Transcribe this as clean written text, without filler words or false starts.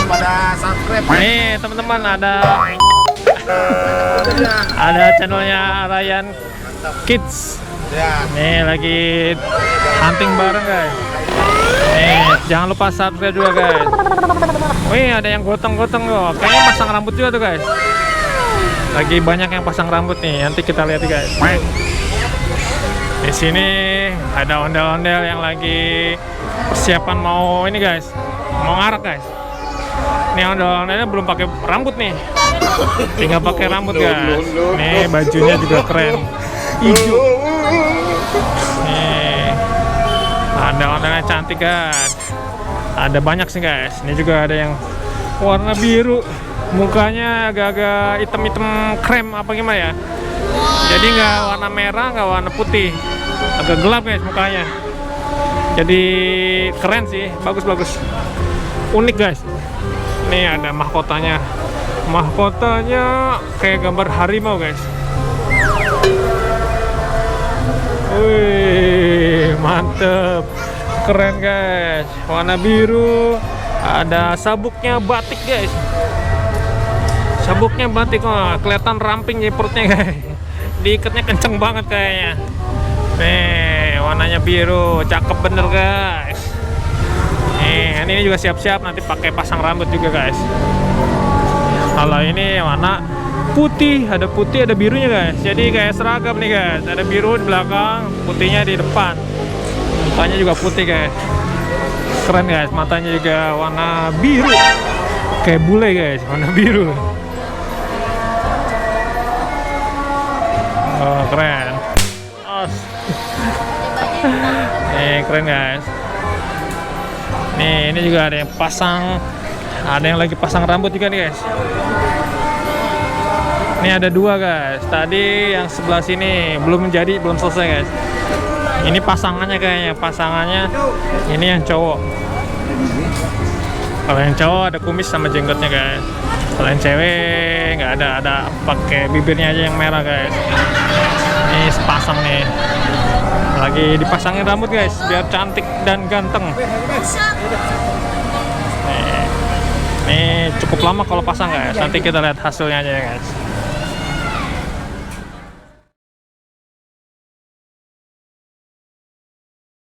pada subscribe. Nih teman-teman, ada channelnya Ryan Kids. Ya. Nih lagi hunting bareng guys. Nih jangan lupa subscribe juga guys. Wih, ada yang gotong-gotong loh. Kayaknya pasang rambut juga tuh guys. Lagi banyak yang pasang rambut nih. Nanti kita lihat guys. Di sini ada ondel-ondel yang lagi persiapan mau ini guys, mau ngarak guys. Ini ondel-ondelnya belum pakai rambut nih, tinggal pakai rambut guys. Nih bajunya juga keren, hijau. Nih ondel-ondelnya cantik guys. Ada banyak sih guys. Ini juga ada yang warna biru, mukanya agak-agak hitam-hitam krem apa gimana ya. Jadi nggak warna merah, nggak warna putih, agak gelap guys mukanya. Jadi keren sih, bagus-bagus, unik guys. Nih ada mahkotanya, kayak gambar harimau guys. Wih, mantep, keren guys. Warna biru, ada sabuknya batik guys. Sabuknya batik, oh, kelihatan ramping ya perutnya guys. Diikatnya kenceng banget kayaknya. Nih warnanya biru, cakep bener guys. Nih ini juga siap-siap nanti pakai pasang rambut juga guys. Kalau ini warna putih, ada putih, ada birunya guys. Jadi kayak seragam nih guys. Ada biru di belakang, putihnya di depan. Mukanya juga putih guys. Keren guys, matanya juga warna biru. Kayak bule guys, warna biru. Oh, keren. Nih keren guys. Nih ini juga ada yang pasang, ada yang lagi pasang rambut juga nih guys. Ini ada dua guys. Tadi yang sebelah sini belum jadi, belum selesai guys. Ini pasangannya kayaknya, pasangannya ini yang cowok. Kalau yang cowok ada kumis sama jenggotnya guys. Kalau yang cewek nggak ada pakai bibirnya aja yang merah guys. Ini sepasang nih, lagi dipasangin rambut guys biar cantik dan ganteng. Nih cukup lama kalau pasang guys. Nanti kita lihat hasilnya aja ya guys.